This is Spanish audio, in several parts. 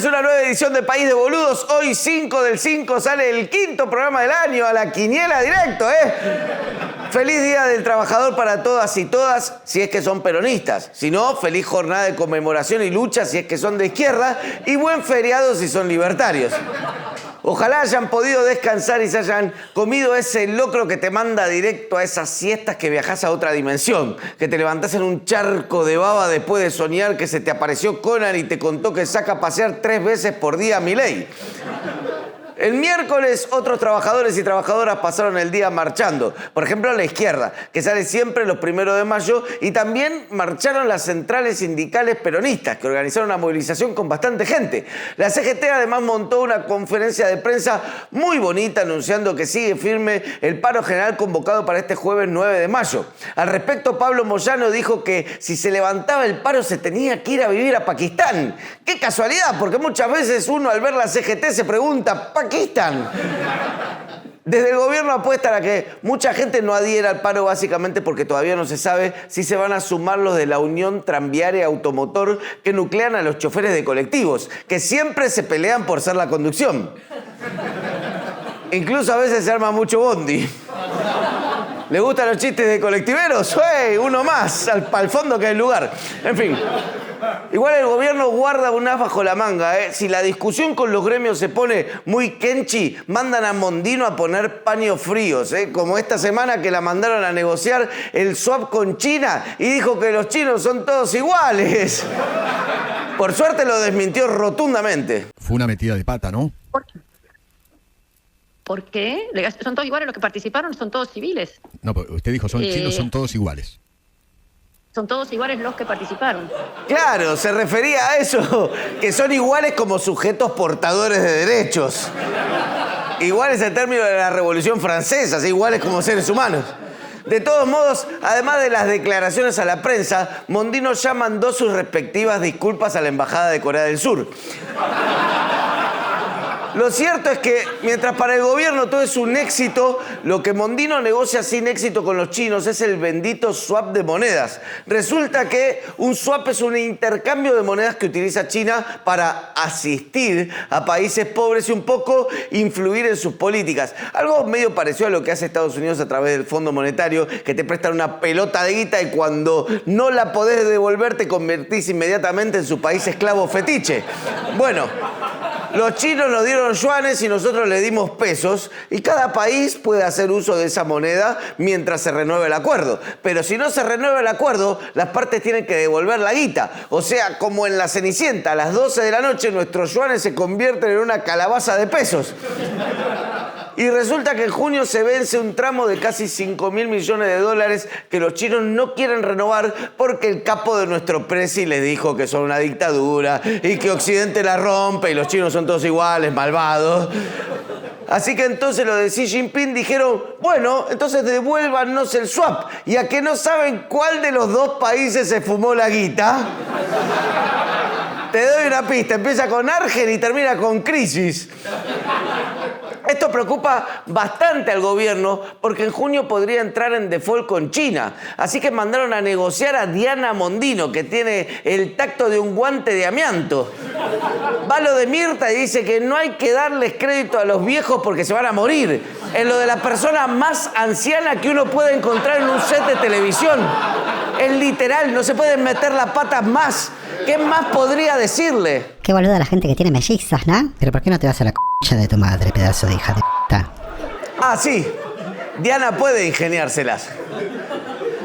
bienvenidos a una nueva edición de País de Boludos. Hoy 5 del 5 sale el quinto programa del año a la quiniela directo, Feliz Día del Trabajador para todas y todas, si es que son peronistas. Si no, feliz jornada de conmemoración y lucha si es que son de izquierda. Y buen feriado si son libertarios. Ojalá hayan podido descansar y se hayan comido ese locro que te manda directo a esas siestas que viajás a otra dimensión. Que te levantás en un charco de baba después de soñar que se te apareció Conan y te contó que saca a pasear 3 veces por día a Milei. El miércoles, otros trabajadores y trabajadoras pasaron el día marchando. Por ejemplo, la izquierda, que sale siempre los 1 de mayo, y también marcharon las centrales sindicales peronistas, que organizaron una movilización con bastante gente. La CGT además montó una conferencia de prensa muy bonita anunciando que sigue firme el paro general convocado para este jueves 9 de mayo. Al respecto, Pablo Moyano dijo que si se levantaba el paro se tenía que ir a vivir a Pakistán. ¡Qué casualidad! Porque muchas veces uno al ver la CGT se pregunta, ¿Pakistán? Desde el gobierno apuestan a que mucha gente no adhiera al paro básicamente porque todavía no se sabe si se van a sumar los de la Unión Tranviaria Automotor que nuclean a los choferes de colectivos, que siempre se pelean por ser la conducción. Incluso a veces se arma mucho bondi. ¿Le gustan los chistes de colectiveros? ¡Hey! Uno más, al fondo que hay lugar. En fin. Igual el gobierno guarda un as bajo la manga, Si la discusión con los gremios se pone muy kenchi, mandan a Mondino a poner paños fríos, Como esta semana que la mandaron a negociar el swap con China y dijo que los chinos son todos iguales. Por suerte lo desmintió rotundamente. Fue una metida de pata, ¿no? ¿Por qué? Son todos iguales los que participaron, son todos civiles. No, pero usted dijo, son chinos, son todos iguales. Son todos iguales los que participaron. Claro, se refería a eso, que son iguales como sujetos portadores de derechos. Igual es el término de la Revolución Francesa, iguales como seres humanos. De todos modos, además de las declaraciones a la prensa, Mondino ya mandó sus respectivas disculpas a la Embajada de Corea del Sur. Lo cierto es que, mientras para el gobierno todo es un éxito, lo que Mondino negocia sin éxito con los chinos es el bendito swap de monedas. Resulta que un swap es un intercambio de monedas que utiliza China para asistir a países pobres y un poco influir en sus políticas. Algo medio parecido a lo que hace Estados Unidos a través del Fondo Monetario, que te prestan una pelota de guita y cuando no la podés devolver te convertís inmediatamente en su país esclavo fetiche. Bueno, los chinos nos dieron yuanes y nosotros le dimos pesos y cada país puede hacer uso de esa moneda mientras se renueve el acuerdo. Pero si no se renueva el acuerdo, las partes tienen que devolver la guita. O sea, como en la Cenicienta, a las 12 de la noche nuestros yuanes se convierten en una calabaza de pesos. Y resulta que en junio se vence un tramo de casi 5.000 millones de dólares que los chinos no quieren renovar porque el capo de nuestro presi les dijo que son una dictadura y que Occidente la rompe y los chinos son todos iguales, malvados. Así que entonces los de Xi Jinping dijeron, bueno, entonces devuélvanos el swap. Y a que no saben cuál de los dos países se fumó la guita. Te doy una pista, empieza con Argen y termina con crisis. Esto preocupa bastante al gobierno porque en junio podría entrar en default con China. Así que mandaron a negociar a Diana Mondino, que tiene el tacto de un guante de amianto. Va lo de Mirta y dice que no hay que darles crédito a los viejos porque se van a morir. Es lo de la persona más anciana que uno puede encontrar en un set de televisión. Es literal, no se pueden meter la pata más. ¿Qué más podría decirle? Qué boluda la gente que tiene mellizas, ¿no? Pero ¿por qué no te vas a la concha de tu madre, pedazo de hija de puta? Ah, sí. Diana puede ingeniárselas.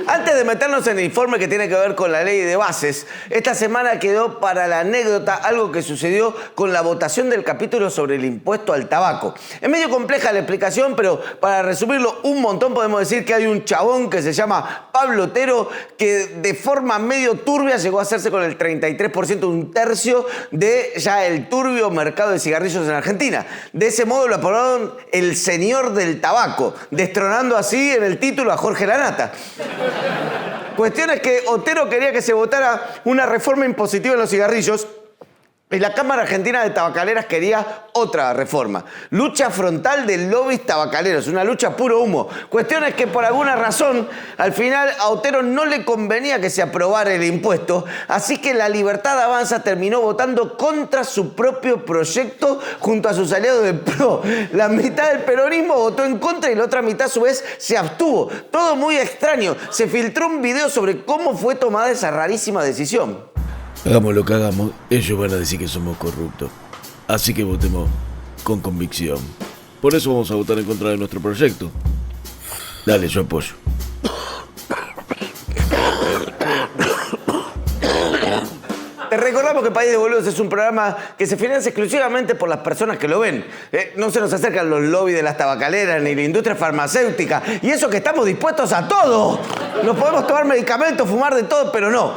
Antes de meternos en el informe que tiene que ver con la ley de bases, esta semana quedó para la anécdota algo que sucedió con la votación del capítulo sobre el impuesto al tabaco. Es medio compleja la explicación, pero para resumirlo un montón podemos decir que hay un chabón que se llama Pablo Otero que de forma medio turbia llegó a hacerse con el 33%, un tercio de ya el turbio mercado de cigarrillos en Argentina. De ese modo lo apodaron el señor del tabaco, destronando así en el título a Jorge Lanata. Cuestión es que Otero quería que se votara una reforma impositiva en los cigarrillos Y la Cámara Argentina de Tabacaleras quería otra reforma. Lucha frontal de lobbies tabacaleros, una lucha puro humo. Cuestión es que por alguna razón, al final a Otero no le convenía que se aprobara el impuesto, así que la Libertad Avanza terminó votando contra su propio proyecto junto a sus aliados del PRO. La mitad del peronismo votó en contra y la otra mitad a su vez se abstuvo. Todo muy extraño. Se filtró un video sobre cómo fue tomada esa rarísima decisión. Hagamos lo que hagamos, ellos van a decir que somos corruptos. Así que votemos con convicción. Por eso vamos a votar en contra de nuestro proyecto. Dale, yo apoyo. Te recordamos que País de Boludos es un programa que se financia exclusivamente por las personas que lo ven. No se nos acercan los lobbies de las tabacaleras ni la industria farmacéutica. Y eso que estamos dispuestos a todo. Nos podemos tomar medicamentos, fumar de todo, pero no.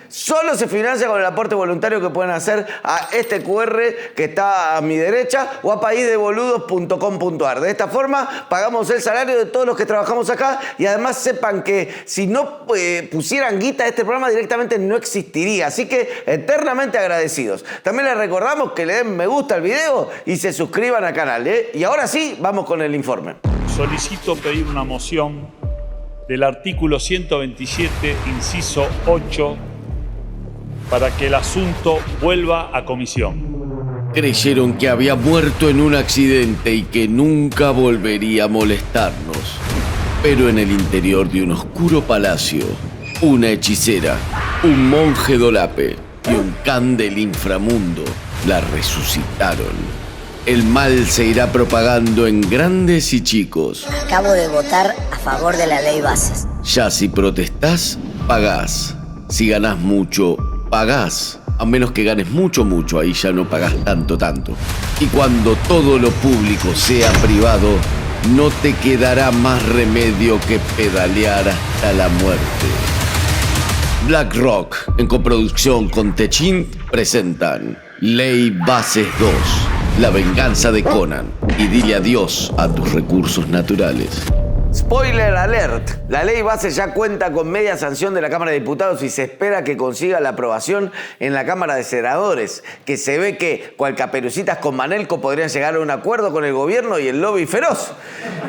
Solo se financia con el aporte voluntario que pueden hacer a este QR que está a mi derecha o a paisdeboludos.com.ar. De esta forma pagamos el salario de todos los que trabajamos acá y además sepan que si no pusieran guita, este programa directamente no existiría. Así que eternamente agradecidos. También les recordamos que le den me gusta al video y se suscriban al canal. Y ahora sí, vamos con el informe. Solicito pedir una moción del artículo 127, inciso 8, para que el asunto vuelva a comisión. Creyeron que había muerto en un accidente y que nunca volvería a molestarnos. Pero en el interior de un oscuro palacio, una hechicera, un monje dolape y un can del inframundo la resucitaron. El mal se irá propagando en grandes y chicos. Acabo de votar a favor de la ley bases. Ya si protestás, pagás. Si ganás mucho, pagás. A menos que ganes mucho, ahí ya no pagás tanto. Y cuando todo lo público sea privado, no te quedará más remedio que pedalear hasta la muerte. BlackRock, en coproducción con Techin, presentan Ley Bases 2, la venganza de Conan, y dile adiós a tus recursos naturales. Spoiler alert, la ley base ya cuenta con media sanción de la Cámara de Diputados y se espera que consiga la aprobación en la Cámara de Senadores, que se ve que, cual Caperucitas con Manelco, podrían llegar a un acuerdo con el gobierno y el lobby feroz.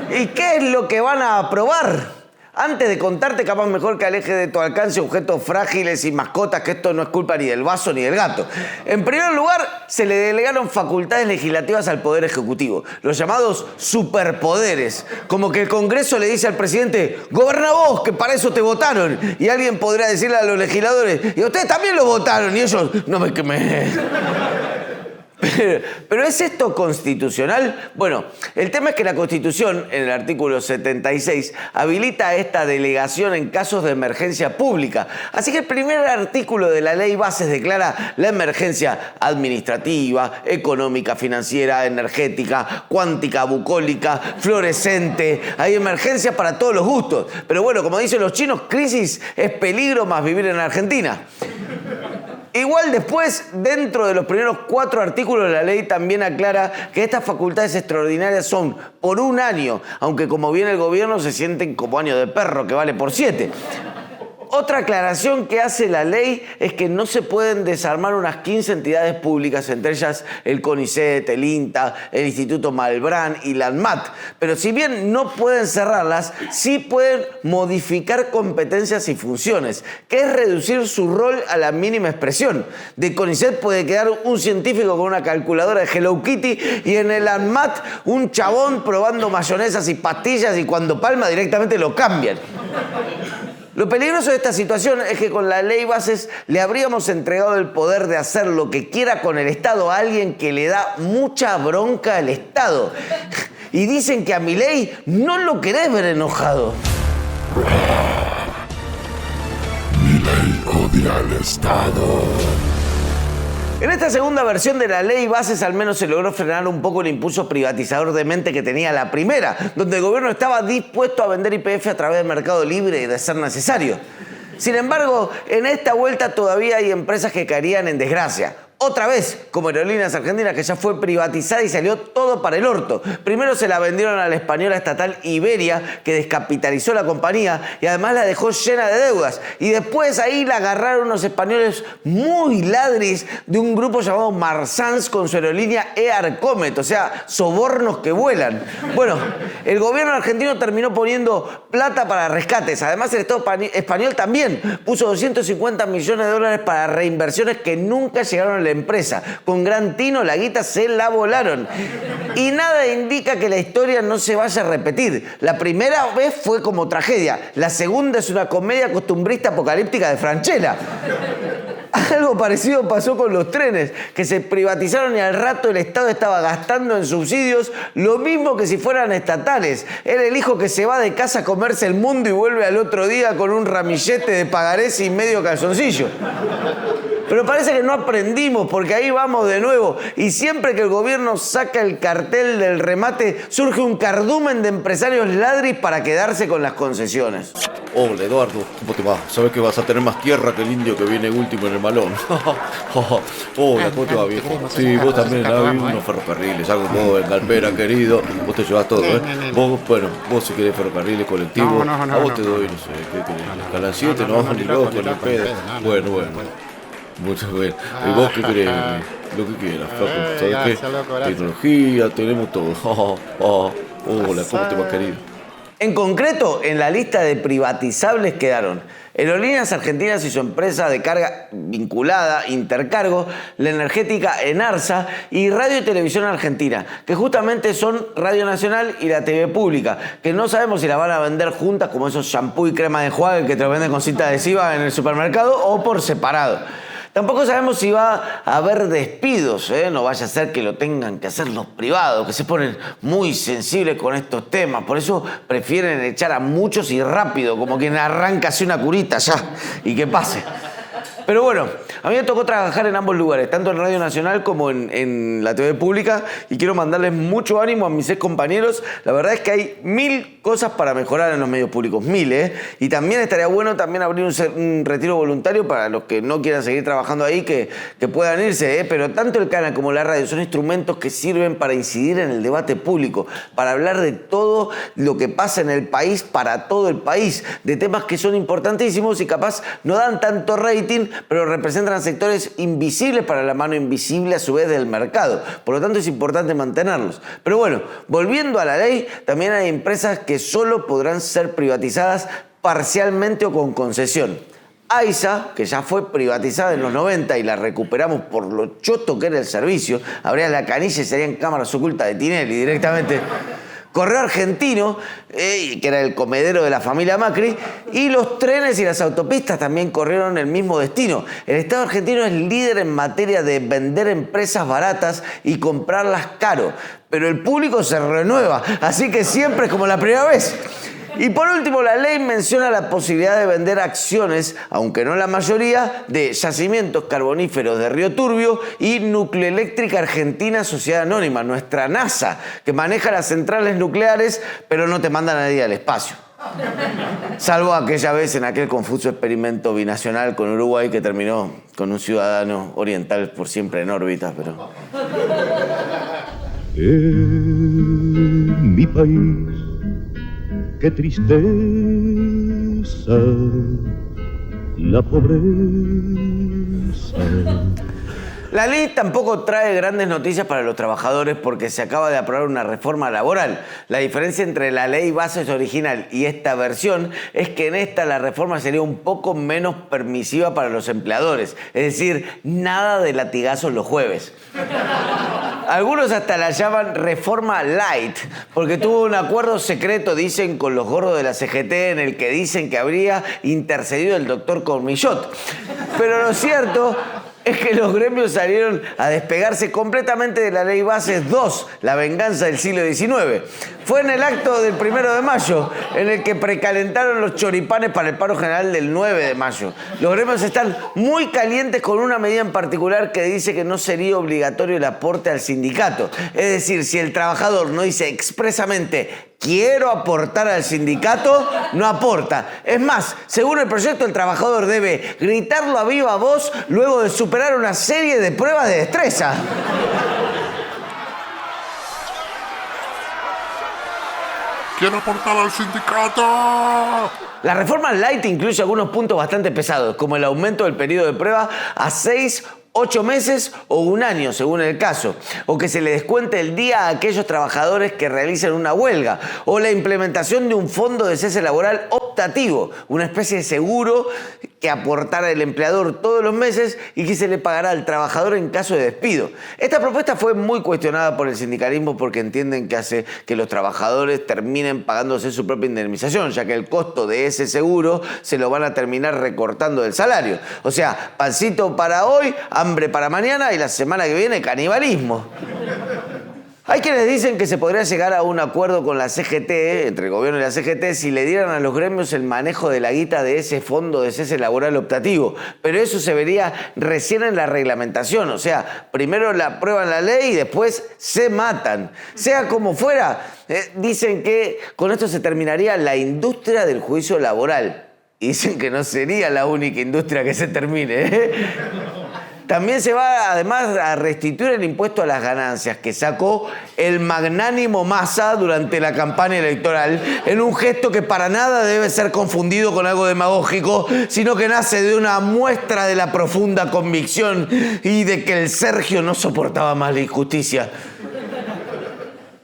¿Y qué es lo que van a aprobar? Antes de contarte, capaz mejor que aleje de tu alcance objetos frágiles y mascotas, que esto no es culpa ni del vaso ni del gato. En primer lugar, se le delegaron facultades legislativas al Poder Ejecutivo, los llamados superpoderes. Como que el Congreso le dice al presidente, goberná vos, que para eso te votaron. Y alguien podría decirle a los legisladores, y a ustedes también lo votaron, y ellos, no me quemé. ¿Pero es esto constitucional? Bueno, el tema es que la Constitución, en el artículo 76, habilita esta delegación en casos de emergencia pública. Así que el primer artículo de la Ley Bases declara la emergencia administrativa, económica, financiera, energética, cuántica, bucólica, fluorescente. Hay emergencia para todos los gustos. Pero bueno, como dicen los chinos, crisis es peligro más vivir en Argentina. Igual después, dentro de los primeros 4 artículos, la ley también aclara que estas facultades extraordinarias son por un año, aunque como viene el gobierno se sienten como año de perro, que vale por 7. Otra aclaración que hace la ley es que no se pueden desarmar unas 15 entidades públicas, entre ellas el CONICET, el INTA, el Instituto Malbrán y la ANMAT. Pero si bien no pueden cerrarlas, sí pueden modificar competencias y funciones, que es reducir su rol a la mínima expresión. De CONICET puede quedar un científico con una calculadora de Hello Kitty y en el ANMAT un chabón probando mayonesas y pastillas y cuando palma directamente lo cambian. Lo peligroso de esta situación es que con la ley bases le habríamos entregado el poder de hacer lo que quiera con el Estado a alguien que le da mucha bronca al Estado. Y dicen que a Milei no lo querés ver enojado. Milei odia al Estado. En esta segunda versión de la ley bases al menos se logró frenar un poco el impulso privatizador de mente que tenía la primera, donde el gobierno estaba dispuesto a vender YPF a través del mercado libre y de ser necesario. Sin embargo, en esta vuelta todavía hay empresas que caerían en desgracia. Otra vez, como Aerolíneas Argentinas, que ya fue privatizada y salió todo para el orto. Primero se la vendieron a la española estatal Iberia, que descapitalizó la compañía y además la dejó llena de deudas. Y después ahí la agarraron unos españoles muy ladris de un grupo llamado Marsans con su aerolínea Air Comet, o sea, sobornos que vuelan. Bueno, el gobierno argentino terminó poniendo plata para rescates. Además, el Estado español también puso 250 millones de dólares para reinversiones que nunca llegaron a la empresa. Con gran tino la guita se la volaron. Y nada indica que la historia no se vaya a repetir. La primera vez fue como tragedia. La segunda es una comedia costumbrista apocalíptica de Francella. Algo parecido pasó con los trenes, que se privatizaron y al rato el Estado estaba gastando en subsidios lo mismo que si fueran estatales. Era el hijo que se va de casa a comerse el mundo y vuelve al otro día con un ramillete de pagarés y medio calzoncillo. Pero parece que no aprendimos, porque ahí vamos de nuevo. Y siempre que el gobierno saca el cartel del remate, surge un cardumen de empresarios ladris para quedarse con las concesiones. Hola, Eduardo, ¿cómo te va? Sabes que vas a tener más tierra que el indio que viene último en el malón. Hola, ¿cómo te va, viejo? Sí, vos también, hay unos ferrocarriles, algo todo en Galpera, querido. Vos te llevas todo, ¿eh? Vos, bueno, vos si querés ferrocarriles colectivos, a vos te doy, no sé, ¿qué querés? Canal 7, no, ni loco, ni pedo. Bueno. Mucho bien. ¿Y vos qué querés? Lo que quieras, flaco. ¿Sabes qué? Tecnología, tenemos todo. Hola, ¿cómo te va, querido? En concreto, en la lista de privatizables quedaron Aerolíneas Argentinas y su empresa de carga vinculada, Intercargo, la energética Enarsa y Radio y Televisión Argentina, que justamente son Radio Nacional y la TV Pública, que no sabemos si la van a vender juntas como esos shampoo y crema de enjuague que te lo venden con cinta adhesiva en el supermercado o por separado. Tampoco sabemos si va a haber despidos, ¿eh? No vaya a ser que lo tengan que hacer los privados, que se ponen muy sensibles con estos temas. Por eso prefieren echar a muchos y rápido, como quien arranca así una curita ya y que pase. Pero bueno, a mí me tocó trabajar en ambos lugares, tanto en Radio Nacional como en la TV Pública, y quiero mandarles mucho ánimo a mis ex compañeros. La verdad es que hay 1000 cosas para mejorar en los medios públicos, 1000, ¿eh? Y también estaría bueno también abrir un retiro voluntario para los que no quieran seguir trabajando ahí, que puedan irse, ¿eh? Pero tanto el canal como la radio son instrumentos que sirven para incidir en el debate público, para hablar de todo lo que pasa en el país, para todo el país, de temas que son importantísimos y capaz no dan tanto rating, pero representan sectores invisibles para la mano invisible a su vez del mercado. Por lo tanto, es importante mantenerlos. Pero bueno, volviendo a la ley, también hay empresas que solo podrán ser privatizadas parcialmente o con concesión. AISA, que ya fue privatizada en los 90 y la recuperamos por lo choto que era el servicio, abría la canilla y serían cámaras ocultas de Tinelli directamente. Correo Argentino, que era el comedero de la familia Macri, y los trenes y las autopistas también corrieron el mismo destino. El Estado argentino es líder en materia de vender empresas baratas y comprarlas caro, pero el público se renueva, así que siempre es como la primera vez. Y por último, la ley menciona la posibilidad de vender acciones, aunque no la mayoría, de Yacimientos Carboníferos de Río Turbio y Nucleoeléctrica Argentina Sociedad Anónima, nuestra NASA, que maneja las centrales nucleares, pero no te manda a nadie al espacio. Salvo aquella vez en aquel confuso experimento binacional con Uruguay que terminó con un ciudadano oriental por siempre en órbita, pero... En mi país, qué tristeza, la pobreza. La ley tampoco trae grandes noticias para los trabajadores porque se acaba de aprobar una reforma laboral. La diferencia entre la ley bases original y esta versión es que en esta la reforma sería un poco menos permisiva para los empleadores. Es decir, nada de latigazos los jueves. Algunos hasta la llaman reforma light, porque tuvo un acuerdo secreto, dicen, con los gordos de la CGT en el que dicen que habría intercedido el doctor Cormillot. Pero lo cierto es que los gremios salieron a despegarse completamente de la Ley Bases 2, la venganza del siglo XIX. Fue en el acto del 1 de mayo, en el que precalentaron los choripanes para el paro general del 9 de mayo. Los gremios están muy calientes con una medida en particular que dice que no sería obligatorio el aporte al sindicato. Es decir, si el trabajador no dice expresamente quiero aportar al sindicato, no aporta. Es más, según el proyecto, el trabajador debe gritarlo a viva voz luego de superar una serie de pruebas de destreza. ¡Quiero aportar al sindicato! La reforma light incluye algunos puntos bastante pesados, como el aumento del periodo de prueba a 6, 8 meses o 1 año, según el caso, o que se le descuente el día a aquellos trabajadores que realicen una huelga, o la implementación de un fondo de cese laboral optativo, una especie de seguro que aportara el empleador todos los meses y que se le pagará al trabajador en caso de despido. Esta propuesta fue muy cuestionada por el sindicalismo porque entienden que hace que los trabajadores terminen pagándose su propia indemnización, ya que el costo de ese seguro se lo van a terminar recortando del salario. O sea, pancito para hoy, hambre para mañana y la semana que viene canibalismo. Hay quienes dicen que se podría llegar a un acuerdo con la CGT, entre el gobierno y la CGT, si le dieran a los gremios el manejo de la guita de ese fondo de cese laboral optativo. Pero eso se vería recién en la reglamentación. O sea, primero la aprueban la ley y después se matan. Sea como fuera, dicen que con esto se terminaría la industria del juicio laboral. Y dicen que no sería la única industria que se termine, También se va, además, a restituir el impuesto a las ganancias que sacó el magnánimo Massa durante la campaña electoral, en un gesto que para nada debe ser confundido con algo demagógico, sino que nace de una muestra de la profunda convicción y de que el Sergio no soportaba más la injusticia.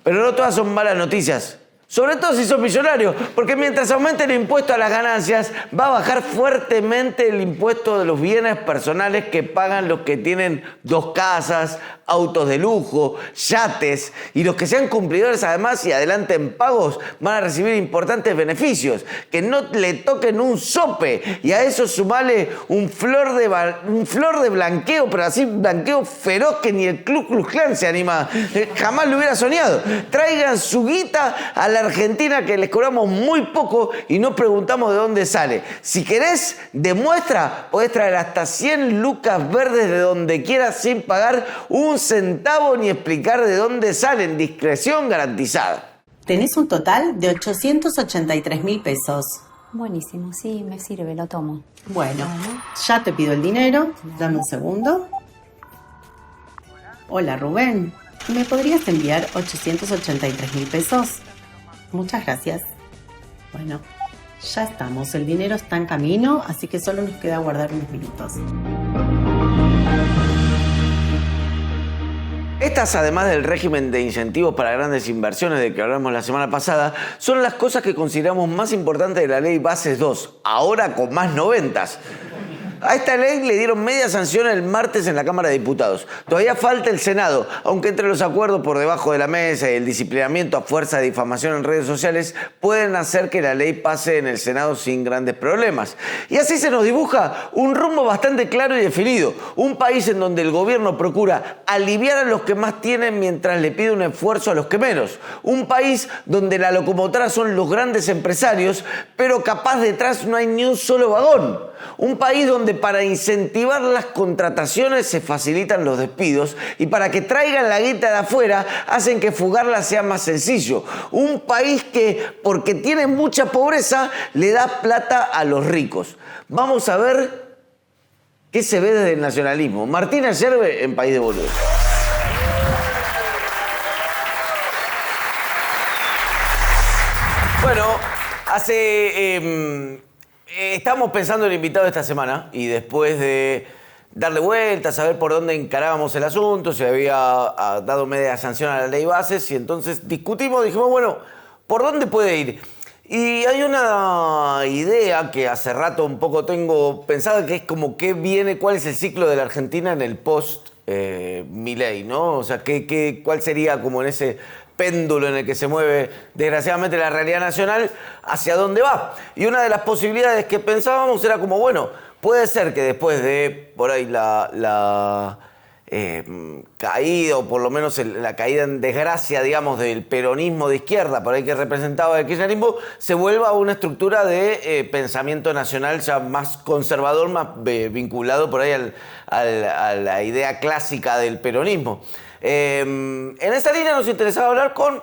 Pero no todas son malas noticias. Sobre todo si son millonarios, porque mientras aumente el impuesto a las ganancias, va a bajar fuertemente el impuesto de los bienes personales que pagan los que tienen 2 casas, autos de lujo, yates, y los que sean cumplidores además y adelanten pagos van a recibir importantes beneficios, que no le toquen un sope, y a eso sumale un flor de blanqueo, pero así blanqueo feroz que ni el Ku Klux Klan se anima, jamás lo hubiera soñado. Traigan su guita a la Argentina, que les cobramos muy poco y no preguntamos de dónde sale. Si querés, demuestra, podés traer hasta 100 lucas verdes de donde quieras sin pagar un centavo ni explicar de dónde salen. Discreción garantizada. Tenés un total de 883.000 pesos. Buenísimo, sí, me sirve, lo tomo. Bueno, ya te pido el dinero. Dame un segundo. Hola, Rubén. ¿Me podrías enviar 883.000 pesos? Muchas gracias. Bueno, ya estamos. El dinero está en camino, así que solo nos queda guardar unos minutos. Estas, además del régimen de incentivos para grandes inversiones del que hablamos la semana pasada, son las cosas que consideramos más importantes de la Ley Bases 2, ahora con más 90s. A esta ley le dieron media sanción el martes en la Cámara de Diputados. Todavía falta el Senado, aunque entre los acuerdos por debajo de la mesa y el disciplinamiento a fuerza de difamación en redes sociales pueden hacer que la ley pase en el Senado sin grandes problemas. Y así se nos dibuja un rumbo bastante claro y definido. Un país en donde el gobierno procura aliviar a los que más tienen mientras le pide un esfuerzo a los que menos. Un país donde la locomotora son los grandes empresarios, pero capaz detrás no hay ni un solo vagón. Un país donde para incentivar las contrataciones se facilitan los despidos y para que traigan la guita de afuera hacen que fugarla sea más sencillo. Un país que, porque tiene mucha pobreza, le da plata a los ricos. Vamos a ver qué se ve desde el nacionalismo. Martina Yerbe en País de Boludos. Bueno, estábamos pensando en el invitado de esta semana y después de darle vueltas, saber por dónde encarábamos el asunto, se había dado media sanción a la ley Bases y entonces dijimos, bueno, ¿por dónde puede ir? Y hay una idea que hace rato un poco tengo pensada, que es como qué viene, cuál es el ciclo de la Argentina en el post Milei, ¿no? O sea, cuál sería como en ese péndulo en el que se mueve desgraciadamente la realidad nacional, hacia dónde va. Y una de las posibilidades que pensábamos era como, bueno, puede ser que después de por ahí la caída, o por lo menos la caída en desgracia, digamos, del peronismo de izquierda, por ahí que representaba el kirchnerismo, se vuelva a una estructura de pensamiento nacional ya más conservador, más vinculado por ahí a la idea clásica del peronismo. En esta línea nos interesaba hablar con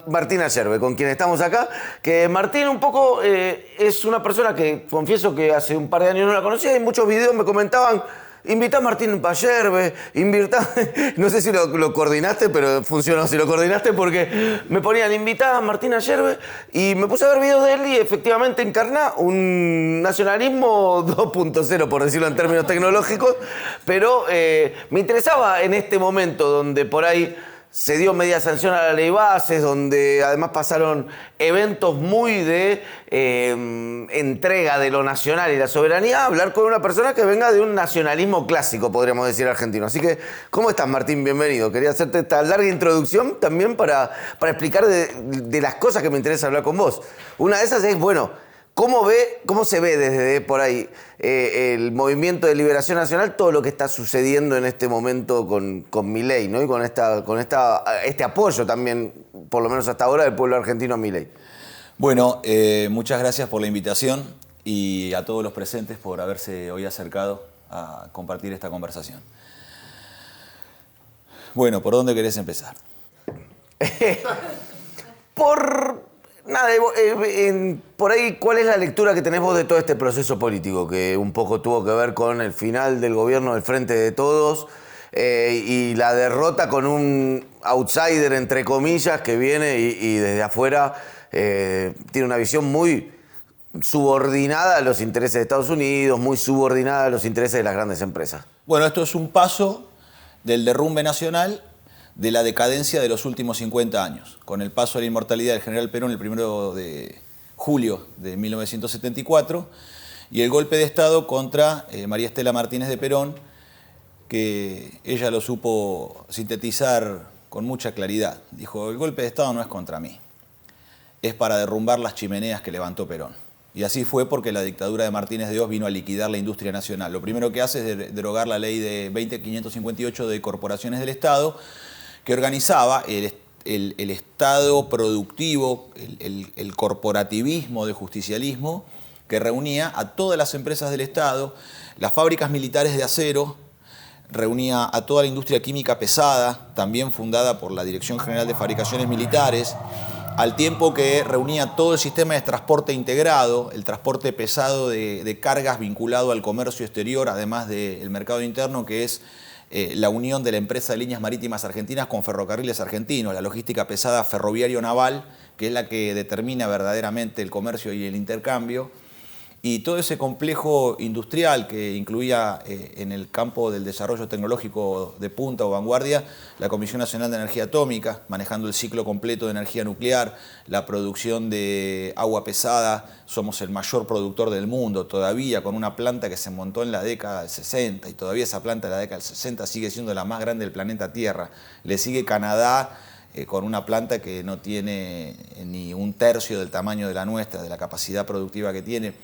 Martín Ayerbe, con quien estamos acá, que Martín un poco es una persona que confieso que hace un par de años no la conocía y en muchos videos me comentaban: invitá a Martín Ayerbe, no sé si lo coordinaste, pero funcionó si lo coordinaste, porque me ponían invitá a Martín Ayerbe y me puse a ver videos de él y efectivamente encarna un nacionalismo 2.0, por decirlo en términos tecnológicos, pero me interesaba en este momento donde por ahí se dio media sanción a la ley bases, donde además pasaron eventos muy de entrega de lo nacional y la soberanía, hablar con una persona que venga de un nacionalismo clásico, podríamos decir, argentino. Así que, ¿cómo estás, Martín? Bienvenido. Quería hacerte esta larga introducción también para explicar de las cosas que me interesa hablar con vos. Una de esas es, bueno, ¿cómo se ve desde por ahí el movimiento de liberación nacional, todo lo que está sucediendo en este momento con Milei, ¿no? Y con este apoyo también, por lo menos hasta ahora, del pueblo argentino a Milei? Bueno, muchas gracias por la invitación y a todos los presentes por haberse hoy acercado a compartir esta conversación. Bueno, ¿por dónde querés empezar? Por ahí, ¿cuál es la lectura que tenés vos de todo este proceso político que un poco tuvo que ver con el final del gobierno del Frente de Todos y la derrota con un outsider, entre comillas, que viene y desde afuera tiene una visión muy subordinada a los intereses de Estados Unidos, muy subordinada a los intereses de las grandes empresas? Bueno, esto es un paso del derrumbe nacional, de la decadencia de los últimos 50 años, con el paso a la inmortalidad del general Perón el 1 de julio de 1974 y el golpe de Estado contra María Estela Martínez de Perón, que ella lo supo sintetizar con mucha claridad. Dijo: el golpe de Estado no es contra mí, es para derrumbar las chimeneas que levantó Perón. Y así fue, porque la dictadura de Martínez de Oz vino a liquidar la industria nacional. Lo primero que hace es derogar la ley de 20.558 de corporaciones del Estado, que organizaba el Estado productivo, el corporativismo de justicialismo, que reunía a todas las empresas del Estado, las fábricas militares de acero, reunía a toda la industria química pesada, también fundada por la Dirección General de Fabricaciones Militares, al tiempo que reunía todo el sistema de transporte integrado, el transporte pesado de cargas vinculado al comercio exterior, además del mercado interno, que es la unión de la empresa de líneas marítimas argentinas con Ferrocarriles Argentinos, la logística pesada ferroviario-naval, que es la que determina verdaderamente el comercio y el intercambio, y todo ese complejo industrial que incluía en el campo del desarrollo tecnológico de punta o vanguardia la Comisión Nacional de Energía Atómica, manejando el ciclo completo de energía nuclear, la producción de agua pesada. Somos el mayor productor del mundo todavía, con una planta que se montó en la década del 60, y todavía esa planta de la década del 60 sigue siendo la más grande del planeta Tierra. Le sigue Canadá, con una planta que no tiene ni un tercio del tamaño de la nuestra, de la capacidad productiva que tiene.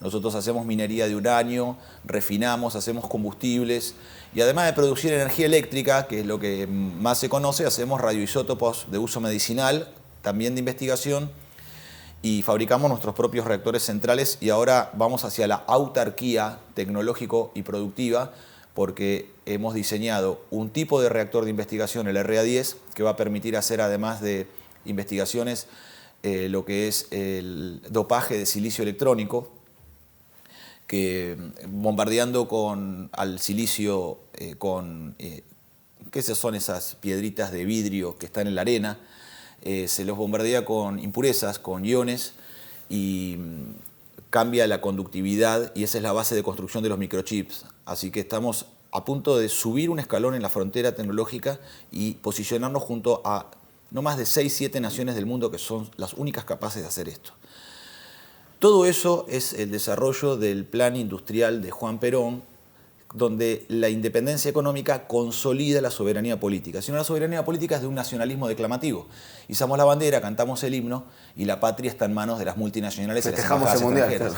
Nosotros hacemos minería de uranio, refinamos, hacemos combustibles y además de producir energía eléctrica, que es lo que más se conoce, hacemos radioisótopos de uso medicinal, también de investigación, y fabricamos nuestros propios reactores centrales, y ahora vamos hacia la autarquía tecnológico y productiva, porque hemos diseñado un tipo de reactor de investigación, el RA10, que va a permitir hacer, además de investigaciones, lo que es el dopaje de silicio electrónico, que bombardeando al silicio ¿qué son esas piedritas de vidrio que están en la arena? Se los bombardea con impurezas, con iones, y cambia la conductividad, y esa es la base de construcción de los microchips. Así que estamos a punto de subir un escalón en la frontera tecnológica y posicionarnos junto a no más de 6-7 naciones del mundo que son las únicas capaces de hacer esto. Todo eso es el desarrollo del plan industrial de Juan Perón, donde la independencia económica consolida la soberanía política. Si no, la soberanía política es de un nacionalismo declamativo. Izamos la bandera, cantamos el himno, y la patria está en manos de las multinacionales y las embajadas extranjeras.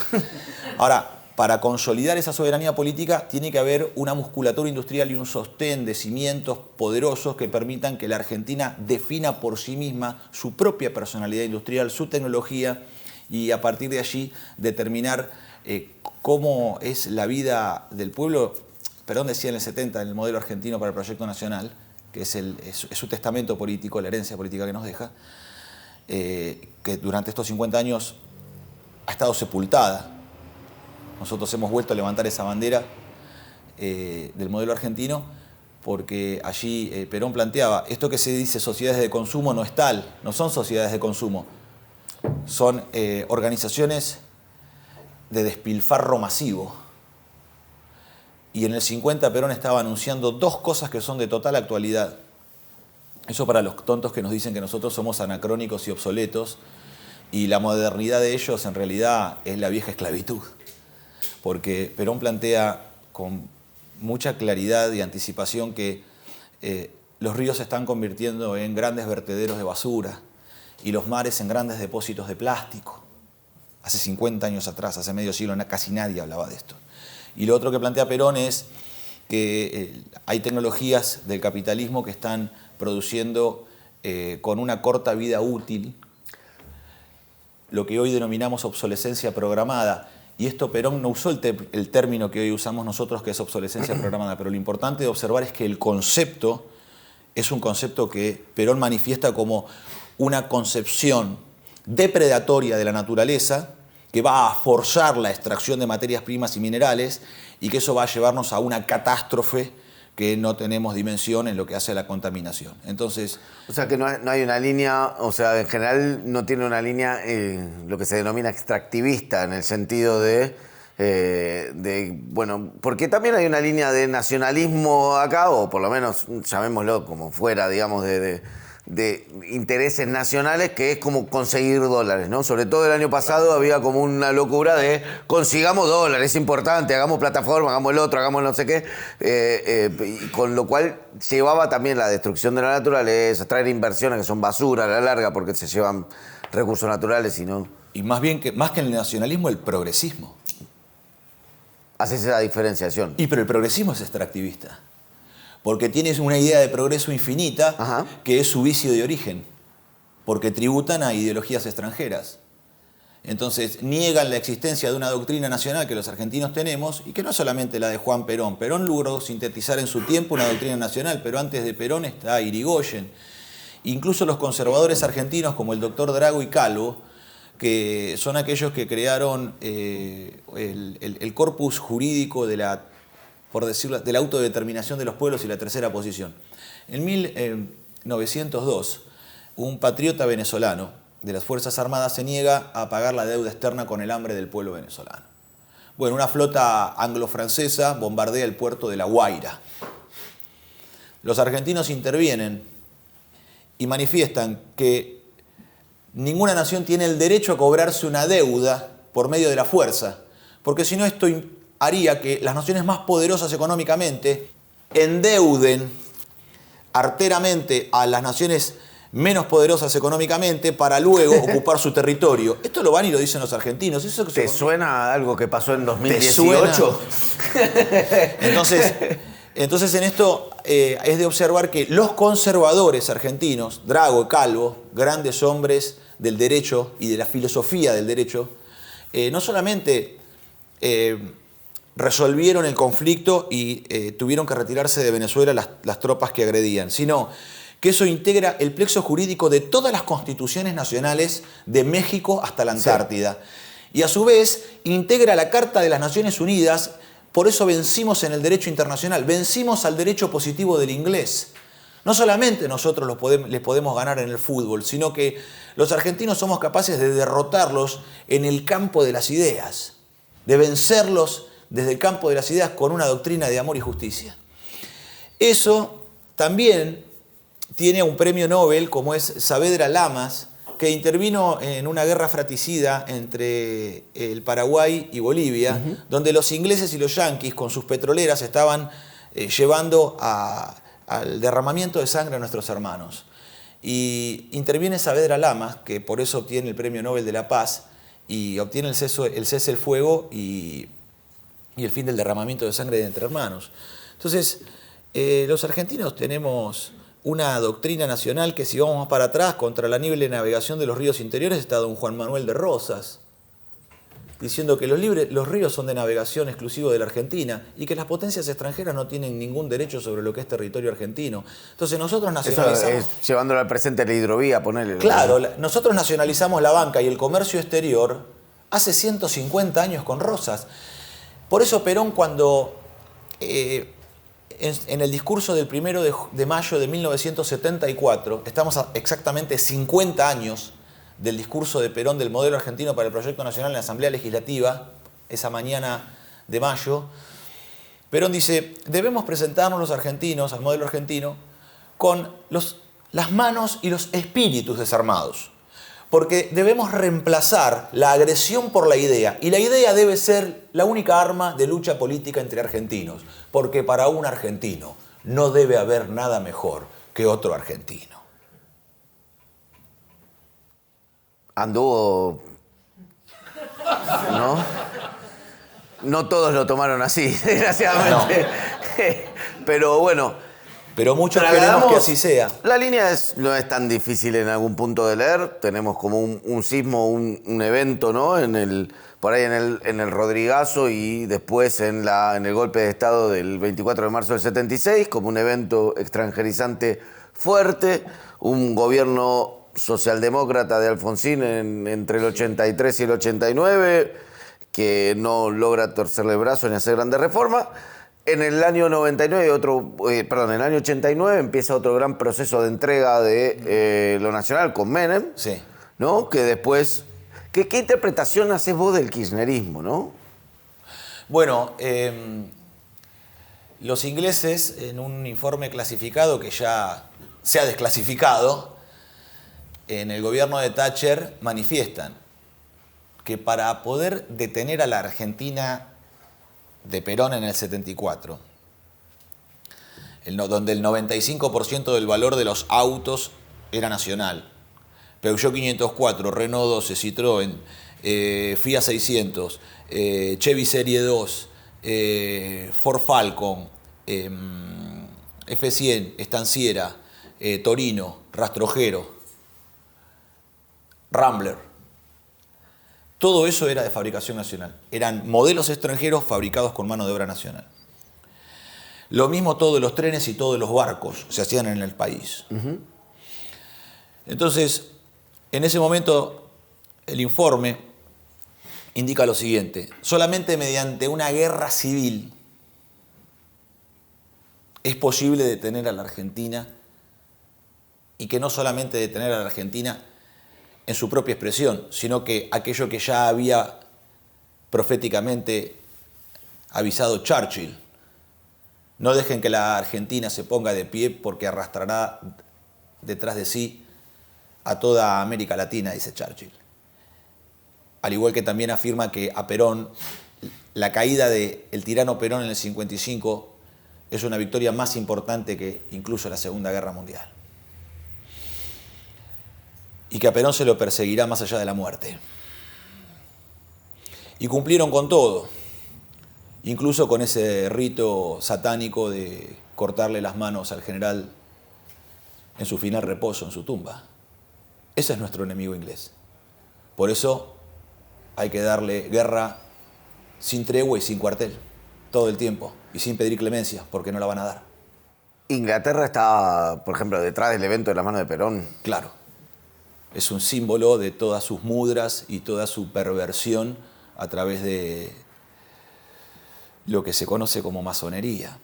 Ahora, para consolidar esa soberanía política tiene que haber una musculatura industrial y un sostén de cimientos poderosos que permitan que la Argentina defina por sí misma su propia personalidad industrial, su tecnología, y a partir de allí determinar cómo es la vida del pueblo. Perón decía en el 70, en el modelo argentino para el proyecto nacional, que es su testamento político, la herencia política que nos deja, que durante estos 50 años ha estado sepultada. Nosotros hemos vuelto a levantar esa bandera del modelo argentino porque allí Perón planteaba, esto que se dice sociedades de consumo no es tal, no son sociedades de consumo, son organizaciones de despilfarro masivo. Y en el 50 Perón estaba anunciando dos cosas que son de total actualidad. Eso para los tontos que nos dicen que nosotros somos anacrónicos y obsoletos, y la modernidad de ellos en realidad es la vieja esclavitud. Porque Perón plantea con mucha claridad y anticipación que los ríos se están convirtiendo en grandes vertederos de basura y los mares en grandes depósitos de plástico. Hace 50 años atrás, hace medio siglo, casi nadie hablaba de esto. Y lo otro que plantea Perón es que hay tecnologías del capitalismo que están produciendo con una corta vida útil lo que hoy denominamos obsolescencia programada. Y esto Perón no usó el término que hoy usamos nosotros, que es obsolescencia programada, pero lo importante de observar es que el concepto es un concepto que Perón manifiesta como una concepción depredatoria de la naturaleza que va a forzar la extracción de materias primas y minerales y que eso va a llevarnos a una catástrofe que no tenemos dimensión en lo que hace a la contaminación. Entonces, o sea que no hay una línea, o sea, en general no tiene una línea lo que se denomina extractivista, en el sentido bueno, porque también hay una línea de nacionalismo acá, o por lo menos llamémoslo como fuera, digamos, de intereses nacionales, que es como conseguir dólares, ¿no? Sobre todo el año pasado había como una locura de consigamos dólares, es importante, hagamos plataforma, hagamos el otro, hagamos no sé qué, con lo cual llevaba también la destrucción de la naturaleza, traer inversiones que son basura a la larga porque se llevan recursos naturales y no... Y más que el nacionalismo, el progresismo. Haces esa diferenciación. Pero el progresismo es extractivista. Porque tienes una idea de progreso infinita. Ajá. Que es su vicio de origen, porque tributan a ideologías extranjeras. Entonces niegan la existencia de una doctrina nacional que los argentinos tenemos y que no es solamente la de Juan Perón. Perón logró sintetizar en su tiempo una doctrina nacional, pero antes de Perón está Irigoyen. Incluso los conservadores argentinos como el doctor Drago y Calvo, que son aquellos que crearon el corpus jurídico de la, por decirlo, de la autodeterminación de los pueblos y la tercera posición. En 1902, un patriota venezolano de las Fuerzas Armadas se niega a pagar la deuda externa con el hambre del pueblo venezolano. Bueno, una flota anglo-francesa bombardea el puerto de La Guaira. Los argentinos intervienen y manifiestan que ninguna nación tiene el derecho a cobrarse una deuda por medio de la fuerza, porque si no esto haría que las naciones más poderosas económicamente endeuden arteramente a las naciones menos poderosas económicamente para luego ocupar su territorio. Esto lo van y lo dicen los argentinos. ¿Eso ¿Te suena algo que pasó en 2018? Entonces en esto es de observar que los conservadores argentinos, Drago y Calvo, grandes hombres del derecho y de la filosofía del derecho, no solamente resolvieron el conflicto y tuvieron que retirarse de Venezuela las tropas que agredían, sino que eso integra el plexo jurídico de todas las constituciones nacionales de México hasta la Antártida. Sí. Y a su vez integra la Carta de las Naciones Unidas. Por eso vencimos en el derecho internacional, vencimos al derecho positivo del inglés. No solamente nosotros les podemos ganar en el fútbol, sino que los argentinos somos capaces de derrotarlos en el campo de las ideas, de vencerlos desde el campo de las ideas con una doctrina de amor y justicia. Eso también tiene un premio Nobel como es Saavedra Lamas, que intervino en una guerra fratricida entre el Paraguay y Bolivia, donde los ingleses y los yanquis con sus petroleras estaban llevando al derramamiento de sangre a nuestros hermanos. Y interviene Saavedra Lamas, que por eso obtiene el Premio Nobel de la Paz, y obtiene el cese del fuego y el fin del derramamiento de sangre entre hermanos. Entonces, los argentinos tenemos una doctrina nacional que, si vamos más para atrás, contra la libre navegación de los ríos interiores está don Juan Manuel de Rosas. diciendo que los ríos son de navegación exclusivo de la Argentina y que las potencias extranjeras no tienen ningún derecho sobre lo que es territorio argentino. Entonces nosotros nacionalizamos... Eso es llevándolo al presente la hidrovía, ponele. Claro, nosotros nacionalizamos la banca y el comercio exterior hace 150 años con Rosas. Por eso Perón, cuando en el discurso del 1 de mayo de 1974, estamos a exactamente 50 años del discurso de Perón del modelo argentino para el proyecto nacional en la Asamblea Legislativa, esa mañana de mayo, Perón dice, debemos presentarnos los argentinos al modelo argentino con las manos y los espíritus desarmados, porque debemos reemplazar la agresión por la idea, y la idea debe ser la única arma de lucha política entre argentinos, porque para un argentino no debe haber nada mejor que otro argentino. Anduvo... ¿No? No todos lo tomaron así, desgraciadamente. No. Pero bueno... Pero muchos queremos que así sea. La línea no es tan difícil en algún punto de leer. Tenemos como un sismo, un evento, ¿no? Por ahí en el Rodrigazo y después en el golpe de Estado del 24 de marzo del 76, como un evento extranjerizante fuerte, un gobierno socialdemócrata de Alfonsín entre el 83 y el 89, que no logra torcerle el brazo ni hacer grandes reformas. En el año 99, en el año 89 empieza otro gran proceso de entrega de lo nacional con Menem, sí, ¿no? Que después... ¿Qué interpretación haces vos del kirchnerismo, no? Bueno, los ingleses, en un informe clasificado que ya se ha desclasificado, en el gobierno de Thatcher manifiestan que para poder detener a la Argentina de Perón en el 74, donde el 95% del valor de los autos era nacional, Peugeot 504, Renault 12, Citroën, Fiat 600, Chevy Serie 2, Ford Falcon, F100, Estanciera, Torino, Rastrojero, Rambler. Todo eso era de fabricación nacional. Eran modelos extranjeros fabricados con mano de obra nacional. Lo mismo todos los trenes y todos los barcos se hacían en el país. Uh-huh. Entonces, en ese momento, el informe indica lo siguiente. Solamente mediante una guerra civil es posible detener a la Argentina, y que no solamente detener a la Argentina en su propia expresión, sino que aquello que ya había proféticamente avisado Churchill. No dejen que la Argentina se ponga de pie porque arrastrará detrás de sí a toda América Latina, dice Churchill. Al igual que también afirma que a Perón, la caída del tirano Perón en el 55 es una victoria más importante que incluso la Segunda Guerra Mundial. Y que a Perón se lo perseguirá más allá de la muerte. Y cumplieron con todo, incluso con ese rito satánico de cortarle las manos al general en su final reposo en su tumba. Ese es nuestro enemigo inglés. Por eso hay que darle guerra sin tregua y sin cuartel, todo el tiempo, y sin pedir clemencia, porque no la van a dar. Inglaterra está, por ejemplo, detrás del evento de la mano de Perón. Claro. Es un símbolo de todas sus mudras y toda su perversión a través de lo que se conoce como masonería.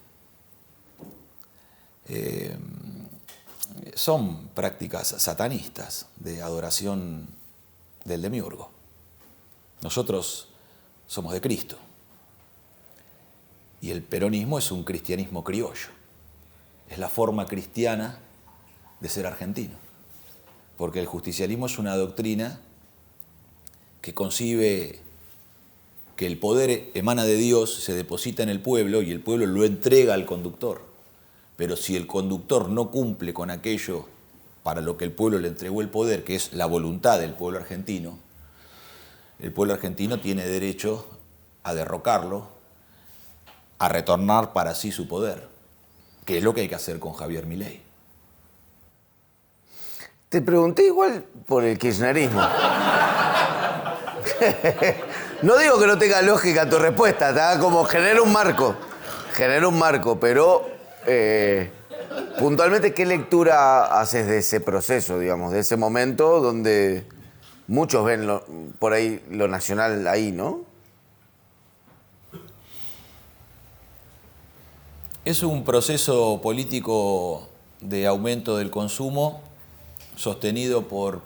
Son prácticas satanistas de adoración del demiurgo. Nosotros somos de Cristo. Y el peronismo es un cristianismo criollo. Es la forma cristiana de ser argentino. Porque el justicialismo es una doctrina que concibe que el poder emana de Dios, se deposita en el pueblo y el pueblo lo entrega al conductor. Pero si el conductor no cumple con aquello para lo que el pueblo le entregó el poder, que es la voluntad del pueblo argentino, el pueblo argentino tiene derecho a derrocarlo, a retornar para sí su poder, que es lo que hay que hacer con Javier Milei. Te pregunté igual por el kirchnerismo. No digo que no tenga lógica tu respuesta, ¿tá? Como genera un marco, pero puntualmente, ¿qué lectura haces de ese proceso, digamos, de ese momento donde muchos ven por ahí lo nacional ahí, ¿no? Es un proceso político de aumento del consumo sostenido por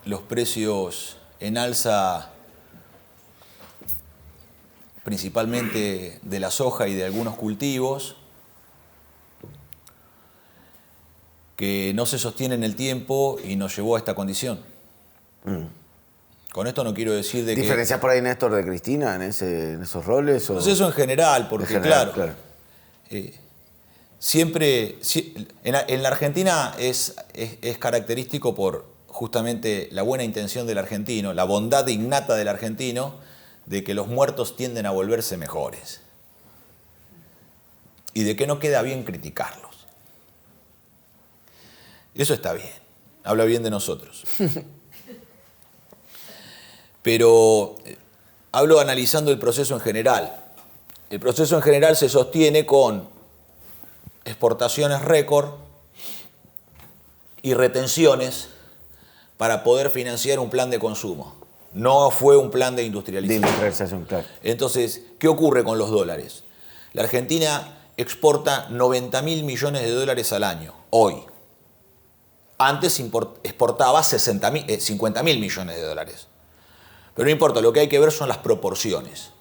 los precios en alza, principalmente de la soja y de algunos cultivos, que no se sostiene en el tiempo y nos llevó a esta condición. Con esto no quiero decir de que... ¿Diferencias por ahí, Néstor, de Cristina en esos roles? Pues eso en general, porque en general, claro. Siempre, en la Argentina es característico por justamente la buena intención del argentino, la bondad innata del argentino, de que los muertos tienden a volverse mejores y de que no queda bien criticarlos. Eso está bien, habla bien de nosotros. Pero hablo analizando el proceso en general. El proceso en general se sostiene con exportaciones récord y retenciones para poder financiar un plan de consumo. No fue un plan de industrialización. De industrialización, claro. Entonces, ¿qué ocurre con los dólares? La Argentina exporta 90.000 millones de dólares al año, hoy. Antes exportaba 50.000 millones de dólares. Pero no importa, lo que hay que ver son las proporciones.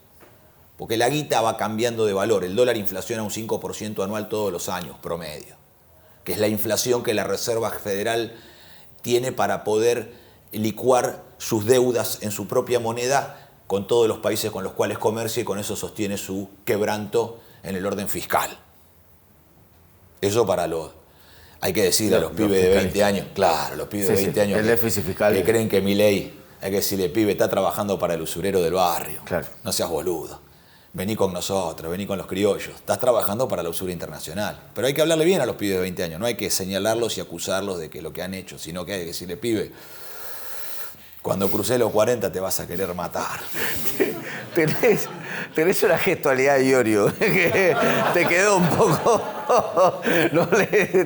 Porque la guita va cambiando de valor. El dólar inflaciona un 5% anual todos los años, promedio. Que es la inflación que la Reserva Federal tiene para poder licuar sus deudas en su propia moneda con todos los países con los cuales comercia, y con eso sostiene su quebranto en el orden fiscal. Eso para los... Hay que decir a los pibes de 20 años, claro, los pibes de 20 años el déficit fiscal que creen que Milei, hay que decirle, pibe, está trabajando para el usurero del barrio. Claro. No seas boludo. Vení con nosotros, vení con los criollos. Estás trabajando para la usura internacional. Pero hay que hablarle bien a los pibes de 20 años. No hay que señalarlos y acusarlos de que lo que han hecho, sino que hay que decirle, pibe, cuando crucé los 40 te vas a querer matar. Tenés una gestualidad de Iorio, que te quedó un poco...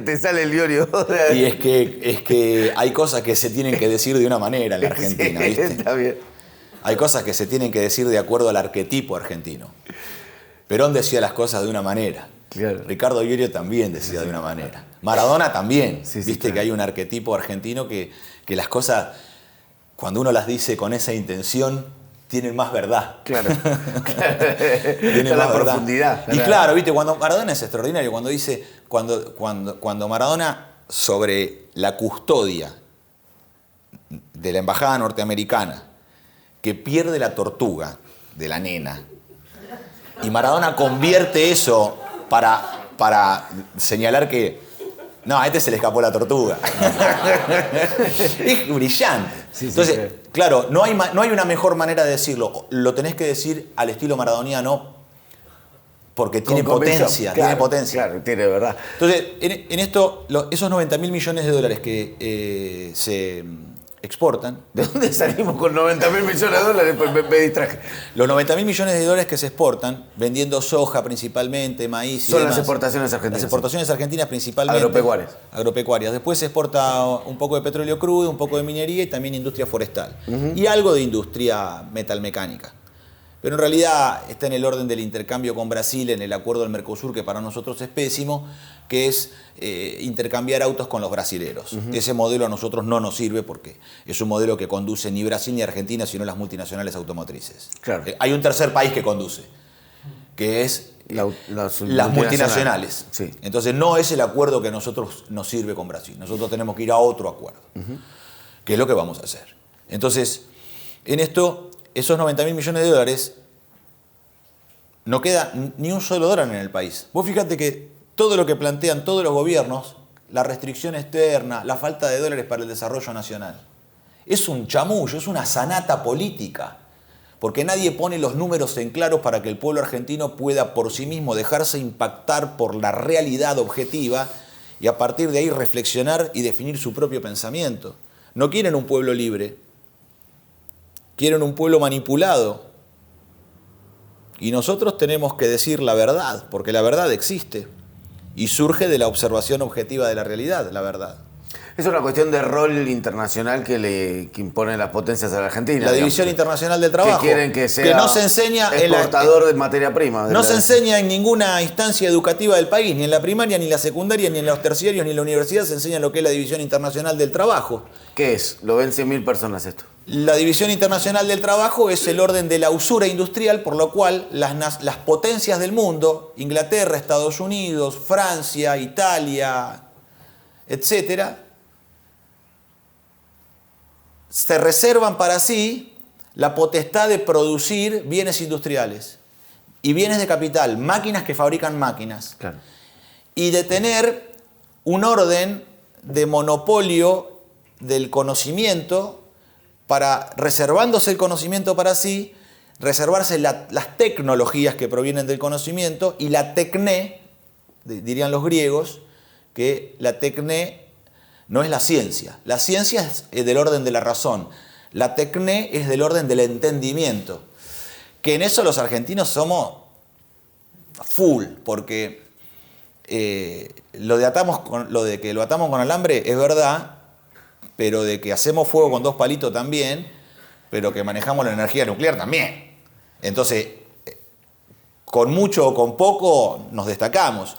te sale el Iorio. Y es que hay cosas que se tienen que decir de una manera en la Argentina, ¿viste? Está bien. Hay cosas que se tienen que decir de acuerdo al arquetipo argentino. Perón decía las cosas de una manera. Claro. Ricardo Iorio también decía de una manera. Maradona también. Viste claro. Que hay un arquetipo argentino que las cosas, cuando uno las dice con esa intención, tienen más verdad. Claro. Tienen más verdad. Profundidad. Y claro, viste, cuando Maradona es extraordinario, cuando dice, cuando Maradona, sobre la custodia de la embajada norteamericana, que pierde la tortuga de la nena, y Maradona convierte eso para señalar que no, a este se le escapó la tortuga. Es brillante. Entonces, claro, no hay una mejor manera de decirlo. Lo tenés que decir al estilo maradoniano porque tiene potencia. Claro, tiene potencia. Claro, tiene verdad. Entonces, en esto, esos 90.000 millones de dólares que se exportan. ¿De dónde salimos con 90.000 millones de dólares? Pues me distraje. Los 90.000 millones de dólares que se exportan, vendiendo soja principalmente, maíz y son demás. Las exportaciones argentinas. Las exportaciones argentinas principalmente. Agropecuarias. Después se exporta un poco de petróleo crudo, un poco de minería y también industria forestal. Y algo de industria metalmecánica. Pero en realidad está en el orden del intercambio con Brasil, en el acuerdo del Mercosur, que para nosotros es pésimo, que es intercambiar autos con los brasileros. Ese modelo a nosotros no nos sirve porque es un modelo que conduce ni Brasil ni Argentina, sino las multinacionales automotrices. Claro. Hay un tercer país que conduce, que es las multinacionales. Sí. Entonces no es el acuerdo que a nosotros nos sirve con Brasil. Nosotros tenemos que ir a otro acuerdo, que es lo que vamos a hacer. Entonces, en esto... Esos 90.000 millones de dólares, no queda ni un solo dólar en el país. Vos fíjate que todo lo que plantean todos los gobiernos, la restricción externa, la falta de dólares para el desarrollo nacional, es un chamullo, es una sanata política. Porque nadie pone los números en claro para que el pueblo argentino pueda por sí mismo dejarse impactar por la realidad objetiva y a partir de ahí reflexionar y definir su propio pensamiento. No quieren un pueblo libre. Quieren un pueblo manipulado Y nosotros tenemos que decir la verdad, porque la verdad existe y surge de la observación objetiva de la realidad, la verdad. Es una cuestión de rol internacional que imponen las potencias a la Argentina. La División Internacional del Trabajo. Que quieren que sea que no se enseña exportador de materia prima. No se enseña en ninguna instancia educativa del país, ni en la primaria, ni en la secundaria, ni en los terciarios, ni en la universidad se enseña lo que es la División Internacional del Trabajo. ¿Qué es? Lo ven 100.000 personas esto. La División Internacional del Trabajo es el orden de la usura industrial, por lo cual las potencias del mundo, Inglaterra, Estados Unidos, Francia, Italia, etcétera, se reservan para sí la potestad de producir bienes industriales y bienes de capital, máquinas que fabrican máquinas. Claro. Y de tener un orden de monopolio del conocimiento para, reservándose el conocimiento para sí, reservarse las tecnologías que provienen del conocimiento y la tecné, dirían los griegos, que la tecné no es la ciencia. La ciencia es del orden de la razón. La tecné es del orden del entendimiento. Que en eso los argentinos somos full, porque lo de que lo atamos con alambre es verdad, pero de que hacemos fuego con 2 palitos también, pero que manejamos la energía nuclear también. Entonces, con mucho o con poco nos destacamos.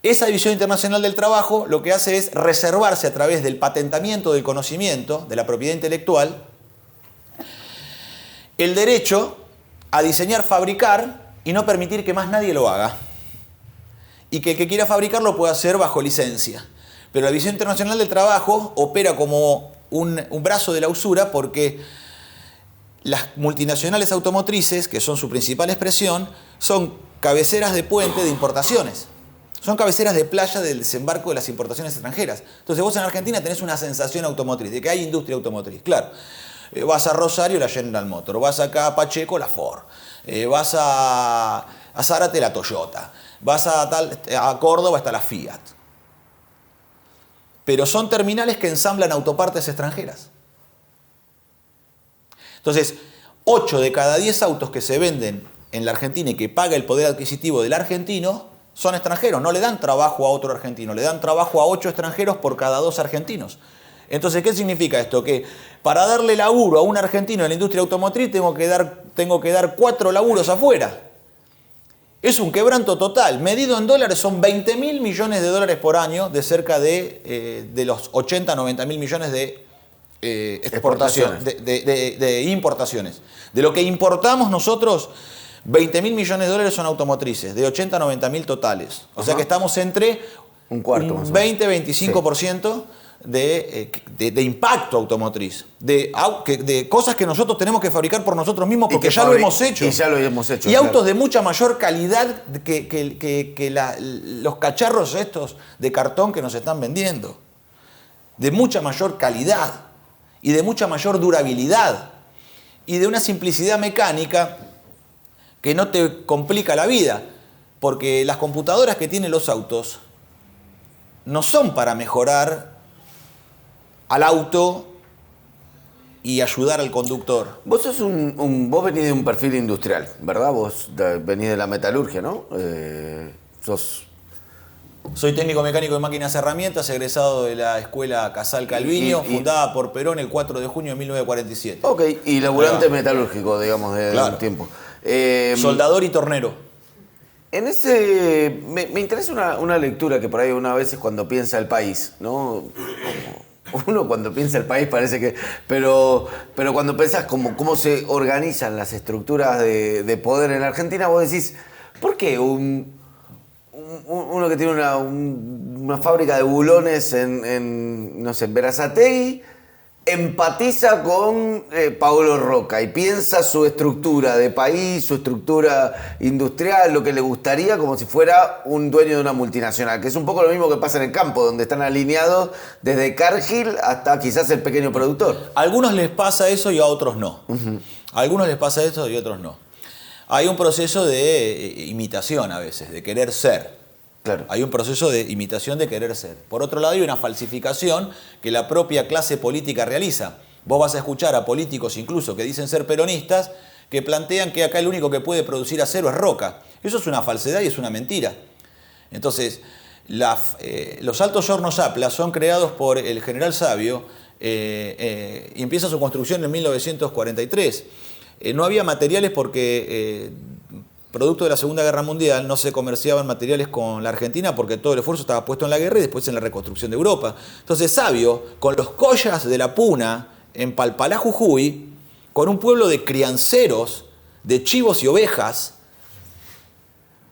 Esa División Internacional del Trabajo lo que hace es reservarse a través del patentamiento del conocimiento, de la propiedad intelectual, el derecho a diseñar, fabricar y no permitir que más nadie lo haga. Y que el que quiera fabricar lo pueda hacer bajo licencia. Pero la División Internacional del Trabajo opera como un brazo de la usura porque las multinacionales automotrices, que son su principal expresión, son cabeceras de puente de importaciones. Son cabeceras de playa del desembarco de las importaciones extranjeras. Entonces vos en Argentina tenés una sensación automotriz, de que hay industria automotriz. Claro, vas a Rosario, la General Motors, vas acá a Pacheco, la Ford, vas a Zárate, la Toyota, vas a Córdoba, está la Fiat. Pero son terminales que ensamblan autopartes extranjeras. Entonces, 8 de cada 10 autos que se venden en la Argentina y que paga el poder adquisitivo del argentino son extranjeros, no le dan trabajo a otro argentino, le dan trabajo a 8 extranjeros por cada 2 argentinos. Entonces, ¿qué significa esto? Que para darle laburo a un argentino en la industria automotriz tengo que dar 4 laburos afuera. Es un quebranto total. Medido en dólares son 20.000 millones de dólares por año de cerca de los 80, 90.000 millones de exportaciones, de importaciones. De lo que importamos nosotros, 20.000 millones de dólares son automotrices, de 80 a 90.000 totales. O sea que estamos entre un cuarto, un 20-25% de impacto automotriz, de cosas que nosotros tenemos que fabricar por nosotros mismos porque ya lo hemos hecho. Y ya lo hemos hecho. Y autos de mucha mayor calidad que los cacharros estos de cartón que nos están vendiendo. De mucha mayor calidad y de mucha mayor durabilidad y de una simplicidad mecánica que no te complica la vida, porque las computadoras que tienen los autos no son para mejorar al auto y ayudar al conductor. Vos sos vos venís de un perfil industrial, ¿verdad? Vos venís de la metalurgia, ¿no? Soy técnico mecánico de máquinas y herramientas, egresado de la Escuela Casal Calviño, fundada por Perón el 4 de junio de 1947. Ok, y laburante metalúrgico, digamos, de un tiempo. Soldador y tornero. En ese... Me interesa una lectura que por ahí una vez es cuando piensa el país, ¿no? Uno cuando piensa el país parece que... Pero cuando pensás cómo se organizan las estructuras de poder en Argentina, vos decís, ¿por qué uno que tiene una fábrica de bulones en Berazategui empatiza con Paolo Roca y piensa su estructura de país, su estructura industrial, lo que le gustaría como si fuera un dueño de una multinacional, que es un poco lo mismo que pasa en el campo, donde están alineados desde Cargill hasta quizás el pequeño productor? A algunos les pasa eso y a otros no. A algunos les pasa eso y a otros no. Hay un proceso de imitación a veces, de querer ser. Claro. Hay un proceso de imitación de querer ser. Por otro lado, hay una falsificación que la propia clase política realiza. Vos vas a escuchar a políticos incluso que dicen ser peronistas, que plantean que acá el único que puede producir acero es Roca. Eso es una falsedad y es una mentira. Entonces, los altos hornos Appla son creados por el general Sabio y empieza su construcción en 1943. No había materiales porque, producto de la Segunda Guerra Mundial, no se comerciaban materiales con la Argentina porque todo el esfuerzo estaba puesto en la guerra y después en la reconstrucción de Europa. Entonces Sabio, con los collas de la Puna, en Palpalá, Jujuy, con un pueblo de crianceros, de chivos y ovejas,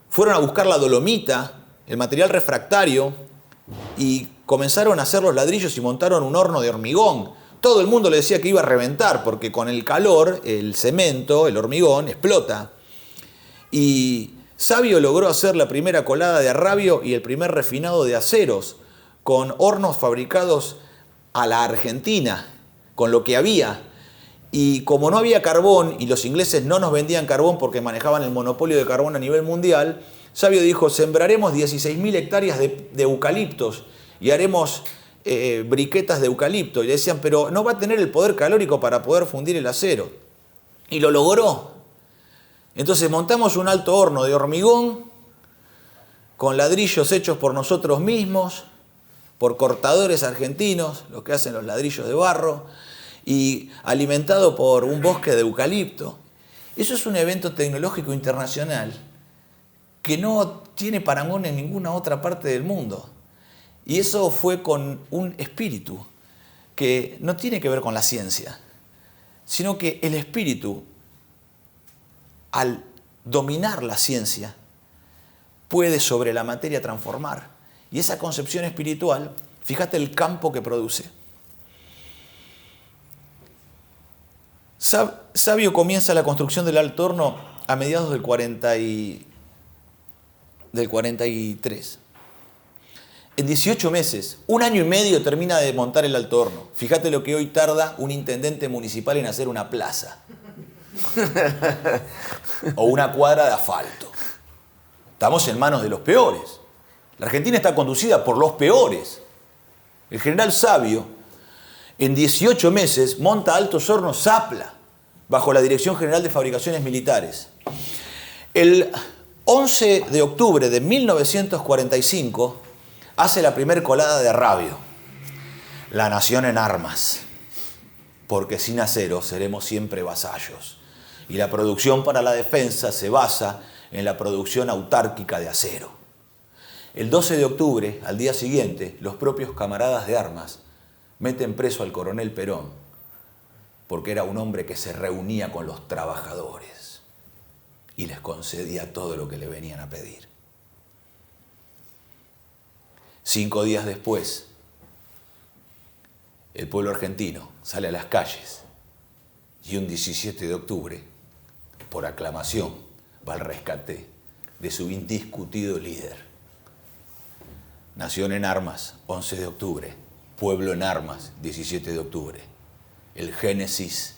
fueron a buscar la dolomita, el material refractario, y comenzaron a hacer los ladrillos y montaron un horno de hormigón. Todo el mundo le decía que iba a reventar, porque con el calor, el cemento, el hormigón, explota. Y Sabio logró hacer la primera colada de arrabio y el primer refinado de aceros, con hornos fabricados a la Argentina, con lo que había. Y como no había carbón, y los ingleses no nos vendían carbón porque manejaban el monopolio de carbón a nivel mundial, Sabio dijo, sembraremos 16.000 hectáreas de eucaliptos y haremos briquetas de eucalipto. Y le decían, pero no va a tener el poder calórico para poder fundir el acero. Y lo logró. Entonces montamos un alto horno de hormigón, con ladrillos hechos por nosotros mismos, por cortadores argentinos, los que hacen los ladrillos de barro, y alimentado por un bosque de eucalipto. Eso es un evento tecnológico internacional que no tiene parangón en ninguna otra parte del mundo. Y eso fue con un espíritu que no tiene que ver con la ciencia, sino que el espíritu, al dominar la ciencia, puede sobre la materia transformar. Y esa concepción espiritual, fíjate el campo que produce. Sabio comienza la construcción del alto horno a mediados del 43. En 18 meses, 1 año y medio termina de montar el alto horno. Fíjate lo que hoy tarda un intendente municipal en hacer una plaza. O una cuadra de asfalto. Estamos en manos de los peores. La Argentina está conducida por los peores. El general Sabio, en 18 meses, monta altos hornos Appla, bajo la Dirección General de Fabricaciones Militares. El 11 de octubre de 1945 hace la primer colada de arrabio. La nación en armas, porque sin acero seremos siempre vasallos. Y la producción para la defensa se basa en la producción autárquica de acero. El 12 de octubre, al día siguiente, los propios camaradas de armas meten preso al coronel Perón, porque era un hombre que se reunía con los trabajadores y les concedía todo lo que le venían a pedir. 5 días después, el pueblo argentino sale a las calles y un 17 de octubre, por aclamación, va al rescate de su indiscutido líder. Nación en armas, 11 de octubre. Pueblo en armas, 17 de octubre. El génesis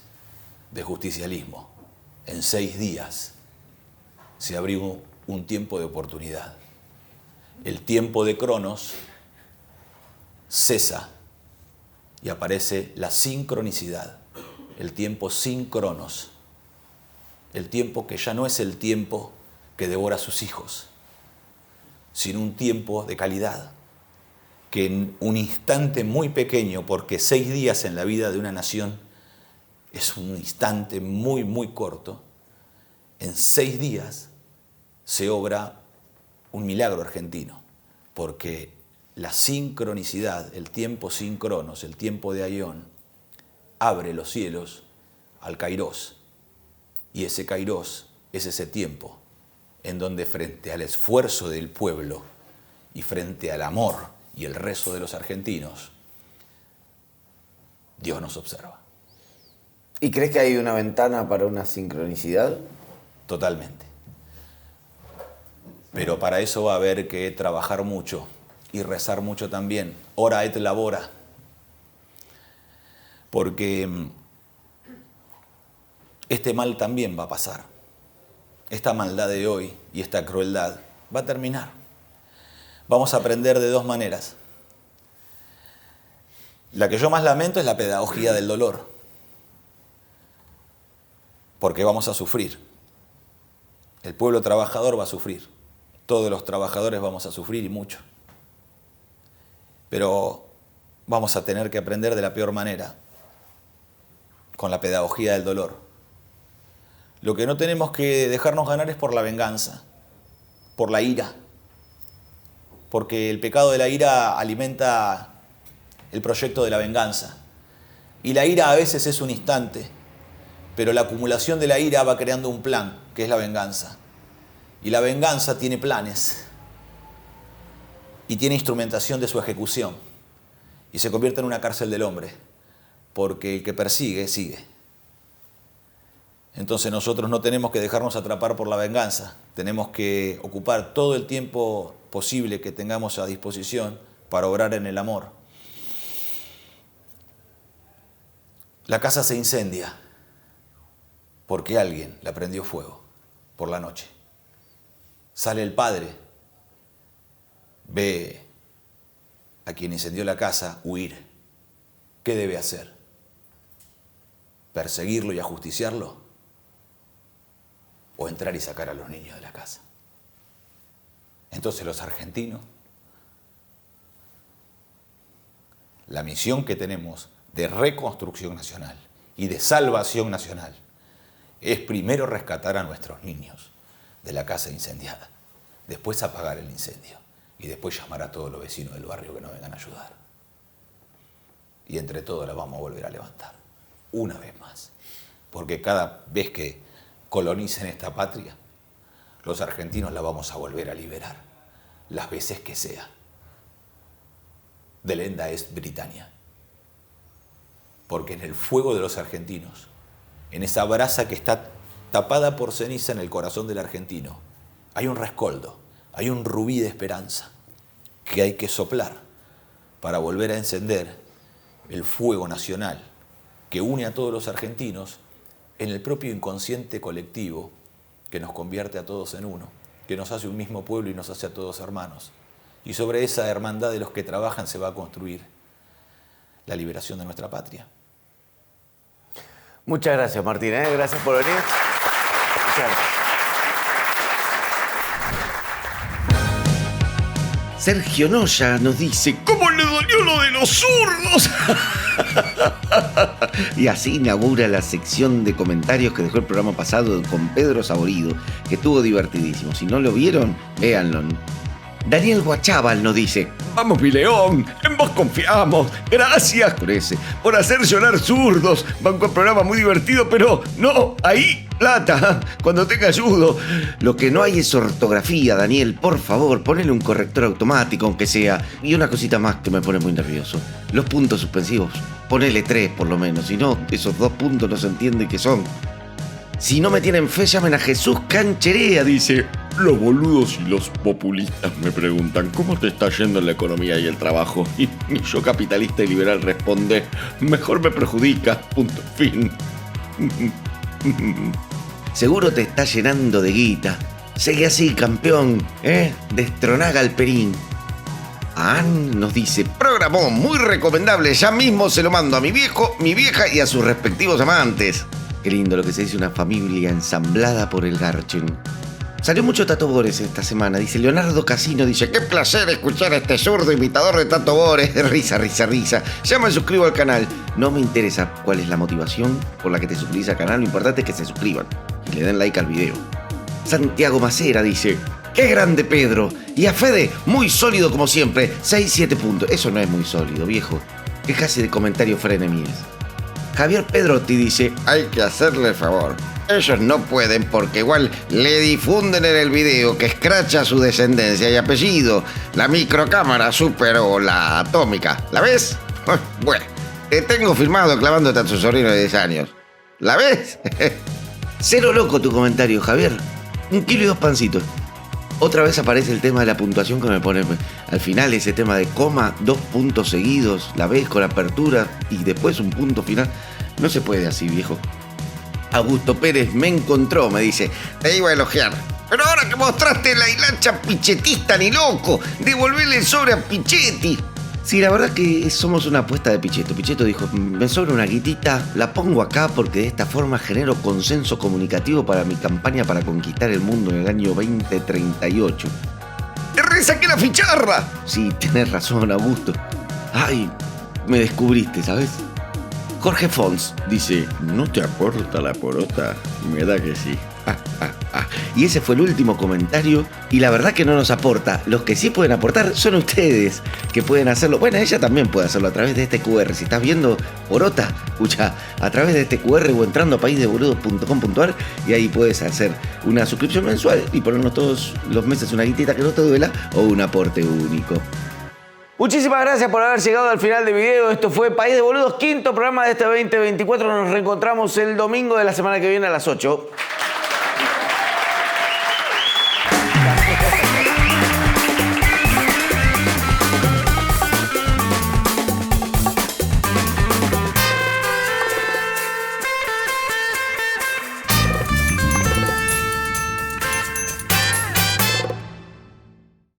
de justicialismo. En 6 días se abrió un tiempo de oportunidad. El tiempo de Cronos cesa y aparece la sincronicidad. El tiempo sin Cronos. El tiempo que ya no es el tiempo que devora a sus hijos, sino un tiempo de calidad, que en un instante muy pequeño, porque 6 días en la vida de una nación es un instante muy, muy corto, en 6 días se obra un milagro argentino, porque la sincronicidad, el tiempo sin Cronos, el tiempo de Aión, abre los cielos al Kairós, y ese Kairós es ese tiempo en donde frente al esfuerzo del pueblo y frente al amor y el rezo de los argentinos, Dios nos observa. ¿Y crees que hay una ventana para una sincronicidad? Totalmente. Pero para eso va a haber que trabajar mucho y rezar mucho también. Ora et labora. Porque este mal también va a pasar. Esta maldad de hoy y esta crueldad va a terminar. Vamos a aprender de 2 maneras. La que yo más lamento es la pedagogía del dolor. porque vamos a sufrir. El pueblo trabajador va a sufrir. Todos los trabajadores vamos a sufrir y mucho. Pero vamos a tener que aprender de la peor manera, con la pedagogía del dolor. Lo que no tenemos que dejarnos ganar es por la venganza, por la ira, porque el pecado de la ira alimenta el proyecto de la venganza. Y la ira a veces es un instante, pero la acumulación de la ira va creando un plan, que es la venganza. Y la venganza tiene planes y tiene instrumentación de su ejecución. Y se convierte en una cárcel del hombre, porque el que persigue, sigue. Entonces nosotros no tenemos que dejarnos atrapar por la venganza. Tenemos que ocupar todo el tiempo posible que tengamos a disposición para obrar en el amor. La casa se incendia porque alguien la prendió fuego por la noche. Sale el padre, ve a quien incendió la casa huir. ¿Qué debe hacer? ¿Perseguirlo y ajusticiarlo? ¿O entrar y sacar a los niños de la casa? Entonces los argentinos, la misión que tenemos de reconstrucción nacional y de salvación nacional es primero rescatar a nuestros niños de la casa incendiada, después apagar el incendio y después llamar a todos los vecinos del barrio que nos vengan a ayudar. Y entre todos la vamos a volver a levantar, una vez más, porque cada vez que colonicen esta patria, los argentinos la vamos a volver a liberar, las veces que sea. Delenda es Britania, porque en el fuego de los argentinos, en esa brasa que está tapada por ceniza en el corazón del argentino, hay un rescoldo, hay un rubí de esperanza que hay que soplar para volver a encender el fuego nacional que une a todos los argentinos en el propio inconsciente colectivo que nos convierte a todos en uno, que nos hace un mismo pueblo y nos hace a todos hermanos. Y sobre esa hermandad de los que trabajan se va a construir la liberación de nuestra patria. Muchas gracias, Martín. Gracias por venir. Muchas gracias. Sergio Noya nos dice, ¿cómo le dolió lo de los zurdos? Y así inaugura la sección de comentarios que dejó el programa pasado con Pedro Saborido, que estuvo divertidísimo. Si no lo vieron, véanlo. Daniel Guachábal nos dice, vamos mi león, en vos confiamos, gracias por hacer llorar zurdos, banco el programa muy divertido, pero no, ahí plata, cuando tenga ayudo. Lo que no hay es ortografía, Daniel, por favor, ponele un corrector automático, aunque sea. Y una cosita más que me pone muy nervioso, los puntos suspensivos, ponele 3 por lo menos, si no, esos 2 puntos no se entiende qué son. Si no me tienen fe, llamen a Jesús Cancherea, dice. Los boludos y los populistas me preguntan, ¿cómo te está yendo en la economía y el trabajo? Y yo, capitalista y liberal, responde, mejor me perjudica, punto, fin. Seguro te está llenando de guita. Sigue así, campeón, Destroná Galperín. Ann nos dice, programón muy recomendable, ya mismo se lo mando a mi viejo, mi vieja y a sus respectivos amantes. Qué lindo lo que se dice, una familia ensamblada por el Garchen. Salió mucho Tato Bores esta semana, dice Leonardo Casino, dice, qué placer escuchar a este zurdo imitador de Tato Bores, risa, risa, risa. Ya me suscribo al canal. No me interesa cuál es la motivación por la que te suscribís al canal, lo importante es que se suscriban y le den like al video. Santiago Macera dice, qué grande Pedro, y a Fede, muy sólido como siempre, 6-7 puntos. Eso no es muy sólido, viejo. Es casi de comentario frenemíes. Javier Pedrotti dice, hay que hacerle el favor. Ellos no pueden porque igual le difunden en el video que escracha su descendencia y apellido. La microcámara superó la atómica. ¿La ves? Bueno, te tengo filmado clavándote a tu sobrino de 10 años. ¿La ves? Cero loco tu comentario, Javier. 1 kilo y 2 pancitos. Otra vez aparece el tema de la puntuación que me pone al final, ese tema de coma, 2 puntos seguidos, la ves con apertura y después un punto final. No se puede así, viejo. Augusto Pérez me encontró, me dice, te iba a elogiar, pero ahora que mostraste la hilacha pichetista ni loco, devolverle el sobre a Pichetti. Sí, la verdad que somos una apuesta de Pichetto. Pichetto dijo, me sobra una guitita, la pongo acá porque de esta forma genero consenso comunicativo para mi campaña para conquistar el mundo en el año 2038. ¡Te resaqué la ficharra! Sí, tenés razón, Augusto. Ay, me descubriste, ¿sabes? Jorge Fons dice, ¿no te aporta la porota? Me da que sí. Y ese fue el último comentario y la verdad que no nos aporta. Los que sí pueden aportar son ustedes, que pueden hacerlo. Bueno, ella también puede hacerlo a través de este QR. Si estás viendo porota, escucha, a través de este QR o entrando a paisdeboludos.com.ar y ahí puedes hacer una suscripción mensual y ponernos todos los meses una guitita que no te duela o un aporte único. Muchísimas gracias por haber llegado al final del video. Esto fue País de Boludos, quinto programa de este 2024. Nos reencontramos el domingo de la semana que viene a las 8.